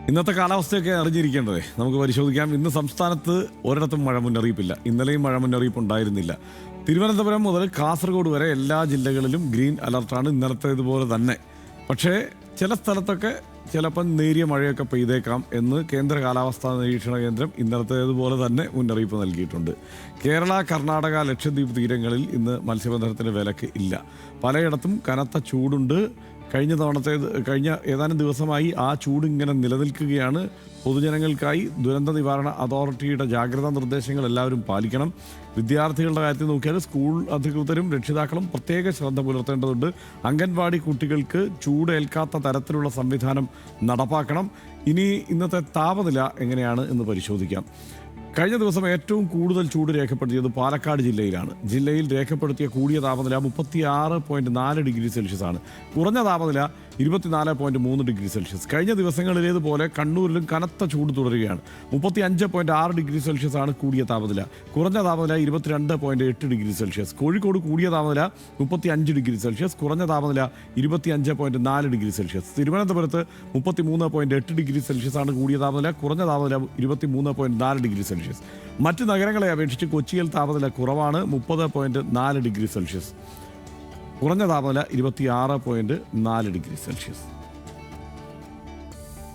ഇന്നത്തെ കാലാവസ്ഥയൊക്കെ അറിഞ്ഞിരിക്കേണ്ടതേ നമുക്ക് പരിശോധിക്കാം. ഇന്ന് സംസ്ഥാനത്ത് ഒരിടത്തും മഴ മുന്നറിയിപ്പില്ല. ഇന്നലെയും മഴ മുന്നറിയിപ്പ് ഉണ്ടായിരുന്നില്ല. തിരുവനന്തപുരം മുതൽ കാസർഗോഡ് വരെ എല്ലാ ജില്ലകളിലും ഗ്രീൻ അലർട്ടാണ്, ഇന്നലത്തേതുപോലെ തന്നെ. പക്ഷേ ചില സ്ഥലത്തൊക്കെ ചിലപ്പം നേരിയ മഴയൊക്കെ പെയ്തേക്കാം എന്ന് കേന്ദ്ര കാലാവസ്ഥാ നിരീക്ഷണ കേന്ദ്രം ഇന്നലത്തേതുപോലെ തന്നെ മുന്നറിയിപ്പ് നൽകിയിട്ടുണ്ട്. കേരള, കർണാടക, ലക്ഷദ്വീപ് തീരങ്ങളിൽ ഇന്ന് മത്സ്യബന്ധനത്തിന് വിലക്ക് ഇല്ല. പലയിടത്തും കനത്ത ചൂടുണ്ട്. കഴിഞ്ഞ ഏതാനും ദിവസമായി ആ ചൂട് ഇങ്ങനെ നിലനിൽക്കുകയാണ്. പൊതുജനങ്ങൾക്കായി ദുരന്ത നിവാരണ അതോറിറ്റിയുടെ ജാഗ്രതാ നിർദ്ദേശങ്ങൾ എല്ലാവരും പാലിക്കണം. വിദ്യാർത്ഥികളുടെ കാര്യത്തിൽ നോക്കിയാൽ സ്കൂൾ അധികൃതരും രക്ഷിതാക്കളും പ്രത്യേക ശ്രദ്ധ പുലർത്തേണ്ടതുണ്ട്. അംഗൻവാടി കുട്ടികൾക്ക് ചൂടേൽക്കാത്ത തരത്തിലുള്ള സംവിധാനം നടപ്പാക്കണം. ഇനി ഇന്നത്തെ താപനില എങ്ങനെയാണ് എന്ന് പരിശോധിക്കാം. കഴിഞ്ഞ ദിവസം ഏറ്റവും കൂടുതൽ ചൂട് രേഖപ്പെടുത്തിയത് പാലക്കാട് ജില്ലയിലാണ്. ജില്ലയിൽ രേഖപ്പെടുത്തിയ കൂടിയ താപനില 36.4 ഡിഗ്രി സെൽഷ്യസ് ആണ്. കുറഞ്ഞ താപനില 24.3 ഡിഗ്രി സെൽഷ്യസ്. കഴിഞ്ഞ ദിവസങ്ങളിലേതുപോലെ കണ്ണൂരിലും കനത്ത ചൂട് തുടരുകയാണ്. 35.6 ഡിഗ്രി സെൽഷ്യസ് ആണ് കൂടിയ താപനില. കുറഞ്ഞ താപനില 22.8 ഡിഗ്രി സെൽഷ്യസ്. കോഴിക്കോട് കൂടിയ താപനില 35 ഡിഗ്രി സെൽഷ്യസ്. കുറഞ്ഞ താപനില 25.4 ഡിഗ്രി സെൽഷ്യസ്. തിരുവനന്തപുരത്ത് 33.8 ഡിഗ്രി സെൽഷ്യസ് ആണ് കൂടിയ താപനില. കുറഞ്ഞ താപനില 23.4 ഡിഗ്രി സെൽഷ്യസ്. മറ്റ് നഗരങ്ങളെ അപേക്ഷിച്ച് കൊച്ചിയിൽ താപനില കുറവാണ്, 30.4 ഡിഗ്രി സെൽഷ്യസ്. കുറഞ്ഞ താപനില 26.4 ഡിഗ്രി സെൽഷ്യസ്.